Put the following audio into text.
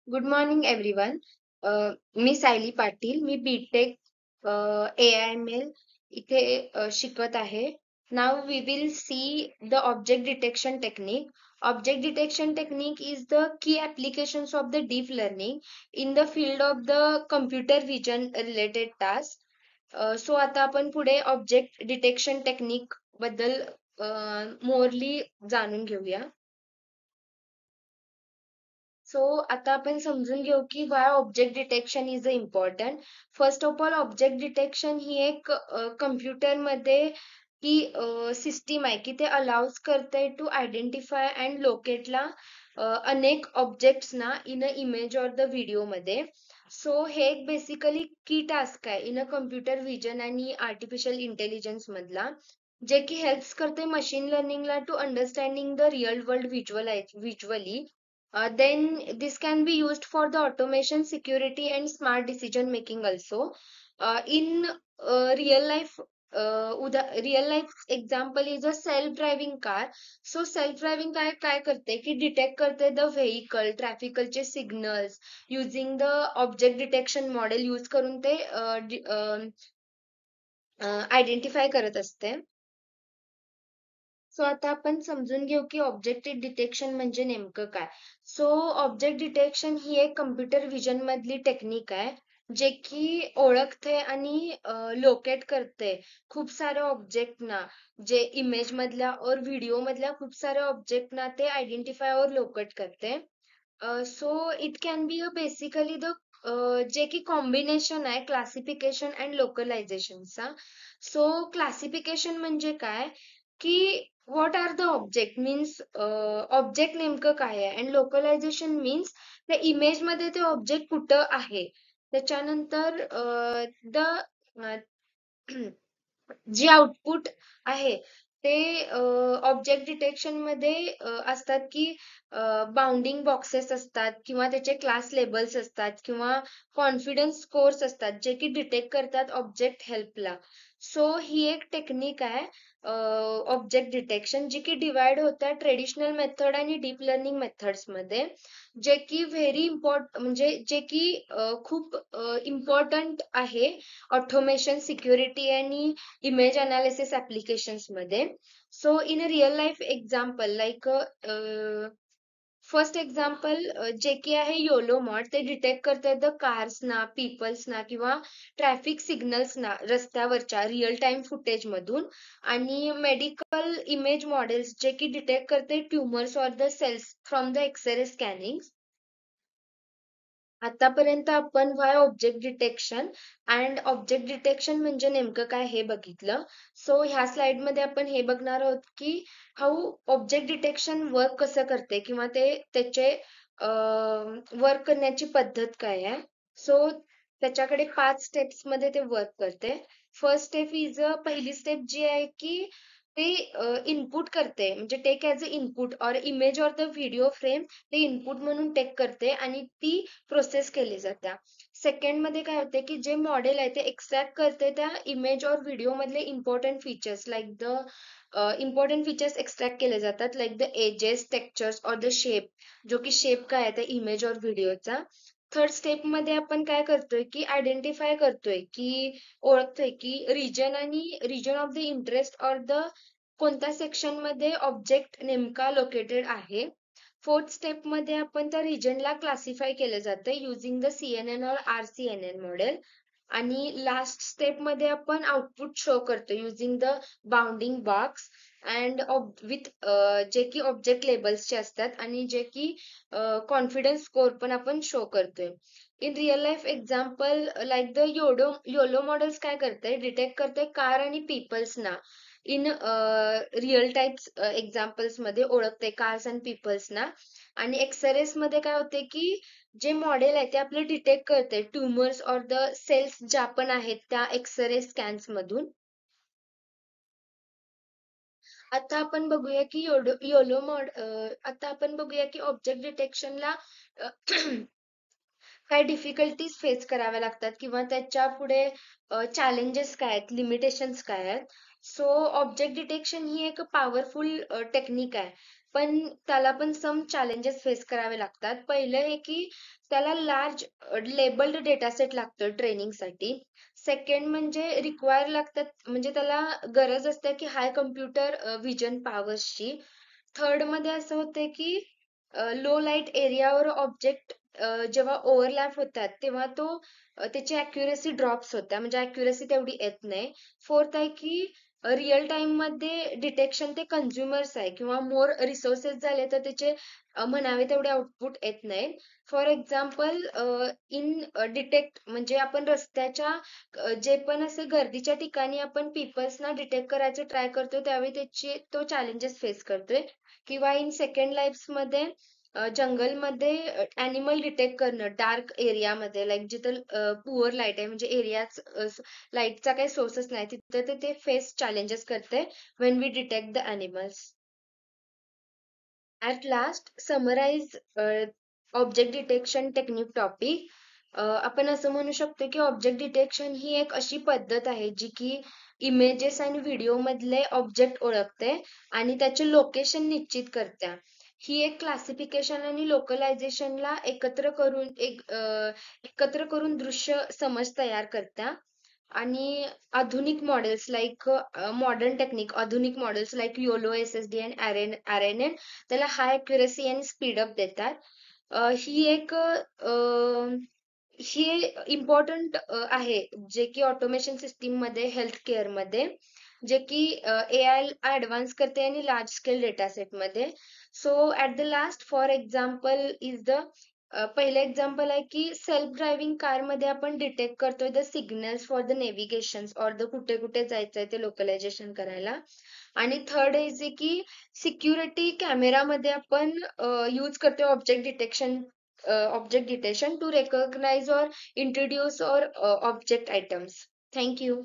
Good morning everyone. मी सायली पाटील. मी BTech AIML इथे शिकत आहे. Now we will see the object detection technique. Object detection technique is the key applications of the deep learning in the field of the computer vision related task. So आता आपण पुढे object detection technique बद्दल मोरली जाणून घेऊया. So आता आपण समजून घेऊ की why object detection is important. First of all, object detection ही एक कम्प्युटरमध्ये ही सिस्टीम आहे की ते अलाउज करते टू आयडेंटिफाय अँड लोकेटला अनेक ऑब्जेक्ट्स ना in a image or the video मध्ये. सो हे एक बेसिकली की टास्क आहे इन अ कम्प्युटर व्हिजन आणि आर्टिफिशियल इंटेलिजन्स मधला, जे की हेल्प्स करते मशीन लर्निंगला to understanding the real world visually. Then this can be used for the automation, security, and smart decision making also. In real life, real life example is a self-driving car. So self-driving car काय करते की detect करते the vehicle, trafficचे signals using the object detection model use करून ते identify करत असते. So आता आपण समजून घेऊ की ऑब्जेक्ट डिटेक्शन म्हणजे नेमकं काय. सो ऑब्जेक्ट डिटेक्शन ही एक कम्प्युटर व्हिजन मधली टेक्निक आहे, जे की ओळखते आणि लोकेट करते खूप सारे ऑब्जेक्ट ना, जे इमेज मधल्या और व्हिडिओ मधल्या खूप सारे ऑब्जेक्ट ना ते आयडेंटिफाय और लोकेट करते. So it can be a basically the जे की कॉम्बिनेशन आहे क्लासिफिकेशन अँड लोकलायझेशनचा. सो क्लासिफिकेशन म्हणजे काय की what are the object means object नेमकं काय आहे, अँड लोकलायझेशन मीन्स त्या इमेज मध्ये ते ऑब्जेक्ट कुठं आहे. त्याच्यानंतर द जे आउटपुट आहे ते ऑब्जेक्ट डिटेक्शन मध्ये असतात की बाउंडिंग बॉक्सेस असतात किंवा त्याचे क्लास लेबल्स असतात किंवा कॉन्फिडन्स स्कोर्स असतात जे की डिटेक्ट करतात ऑब्जेक्ट हेल्पला. सो ही एक टेक्निक आहे ऑब्जेक्ट डिटेक्शन, जी की डिवाइड होत्या ट्रेडिशनल मेथड आणि डीप लर्निंग मेथड्स मध्ये, जे की व्हेरी म्हणजे जे की खूप इम्पॉर्टंट आहे ऑटोमेशन, सिक्युरिटी आणि इमेज अनालिसिस ऍप्लिकेशन्स मध्ये. So in a real life example like first example जे की आहे योलो मॉड, ते डिटेक्ट करते द कार्स ना, पीपल्स ना किंवा ट्रॅफिक सिग्नल्स ना रस्त्यावरच्या रिअल टाइम फुटेज मधून. आणि मेडिकल इमेज मॉडेल्स जे की डिटेक्ट करते tumours or the cells from the X ray scanning. आतापर्यंत आपण why object detection and object detection म्हणजे नेमकं काय हे बघितलं. सो ह्या स्लाइड मध्ये आपण हे बघणार आहोत की हाऊ ऑब्जेक्ट डिटेक्शन वर्क कसं करते किंवा ते त्याचे वर्क करण्याची पद्धत काय आहे. सो त्याच्याकडे 5 स्टेप्स मध्ये ते वर्क करते. फर्स्ट स्टेप इज पहिली स्टेप जी आहे की ते इनपुट करते, म्हणजे टेक ॲज अ इनपुट और image or the video frame ते इनपुट म्हणून टेक करते आणि ती प्रोसेस केली जाते. सेकंड मध्ये काय होते की जे मॉडेल आहे ते एक्सट्रॅक्ट करते त्या इमेज और व्हिडिओ मधले important features like the important features extract केले जातात लाईक द एजेस, टेक्स्चर्स और द शेप, जो की शेप काय आहे त्या इमेज और व्हिडिओचा. थर्ड स्टेप मध्ये आपण काय करतोय की आयडेंटिफाय करतोय की ओळखतोय की रिजन आणि रिजन ऑफ द इंटरेस्ट और द कोणत्या सेक्शन मध्ये ऑब्जेक्ट नेमका लोकेटेड आहे. फोर्थ स्टेप मध्ये आपण त्या रिजनला क्लासिफाय केलं जातं युझिंग द CNN और RCNN मॉडेल. आणि लास्ट स्टेप मध्ये आपण आउटपुट शो करतो using the bounding box and with J की ऑब्जेक्ट लेबल्सचे असतात आणि जे की कॉन्फिडन्स स्कोर पण आपण शो करतोय. In real life example like the YOLO models काय करते, डिटेक्ट करते कार आणि पीपल्सना इन रिअल टाइप्स एक्झाम्पल्स मध्ये ओळखते कार्स अँड पीपल्सना. आणि एक्सरेस मध्ये काय होते की जे मॉडेल आहे ते आपले डिटेक्ट करते ट्युमर्स और द सेल्स ज्या पण आहेत त्या एक्सरे स्कॅन्स मधून. आता आपण बघूया की योलो मॉड आता आपण बघूया की ऑब्जेक्ट डिटेक्शनला काय डिफिकल्टीज फेस कराव्या लागतात किंवा त्याच्या पुढे चॅलेंजेस काय आहेत, लिमिटेशन्स काय आहेत. सो ऑब्जेक्ट डिटेक्शन ही एक पॉवरफुल टेक्निक आहे पण त्याला पण सम चॅलेंजेस फेस करावे लागतात. पहिलं हे की त्याला लार्ज लेबल्ड डेटासेट लागतं ट्रेनिंगसाठी. सेकंड म्हणजे रिक्वायर लागतात म्हणजे त्याला गरज असते की हाय कम्प्युटर विजन पॉवर्सची. थर्ड मध्ये असं होते की लो लाईट एरियावर ऑब्जेक्ट जेव्हा ओव्हरलॅप होतात तेव्हा त्याची अॅक्युरसी ड्रॉप्स होत्या म्हणजे अॅक्युरसी तेवढी येत नाही. फोर्थ आहे की रिअल टाइम मध्ये डिटेक्शन ते कन्झ्युमर्स आहे किंवा मोर रिसोर्सेस झाले तर त्याचे म्हणावे तेवढे आउटपुट येत नाही. फॉर एक्झाम्पल इन डिटेक्ट म्हणजे आपण रस्त्याच्या जे पण असे गर्दीच्या ठिकाणी आपण पीपल्सना डिटेक्ट करायचं ट्राय करतो त्यावेळी त्याची तो चॅलेंजेस फेस करतोय. किंवा इन सेकंड लाईफ्स मध्ये जंगलमध्ये ॲनिमल डिटेक्ट करणं डार्क एरियामध्ये लाईक जिथं पुअर लाईट आहे म्हणजे एरियाच लाईटचा काही सोर्सच नाही तिथं ते फेस चॅलेंजेस करते when we detect the animals. At last, summarize object detection technique topic. आपण असं म्हणू शकतो की ऑब्जेक्ट डिटेक्शन ही एक अशी पद्धत आहे जी की इमेजेस आणि व्हिडिओ मधले ऑब्जेक्ट ओळखते आणि त्याचे लोकेशन निश्चित करते. ही एक क्लासिफिकेशन आणि लोकलायझेशनला एकत्र करून दृश्य समज तयार करते. आणि आधुनिक मॉडेल्स लाईक मॉडर्न टेक्निक आधुनिक मॉडेल्स लाईक योलो SSD आणि RNN त्याला हाय अॅक्युरसी आणि स्पीडअप देतात. ही इम्पॉर्टंट आहे जे की ऑटोमेशन सिस्टीम मध्ये हेल्थ केअर मध्ये जे की AI ऍडव्हान्स करते आणि लार्ज स्केल डेटा सेट मध्ये. So at the last for example is the पहिलं एक्झाम्पल आहे की सेल्फ ड्रायव्हिंग कार मध्ये आपण डिटेक्ट करतोय the signals for the navigation or the कुठे कुठे जायचंय ते लोकलायझेशन करायला. आणि थर्ड इज की सिक्युरिटी कॅमेरामध्ये आपण यूज करतोय ऑब्जेक्ट डिटेक्शन टू रेकॉग्नाइज और इंट्रोड्यूस और ऑब्जेक्ट आयटम्स. Thank you.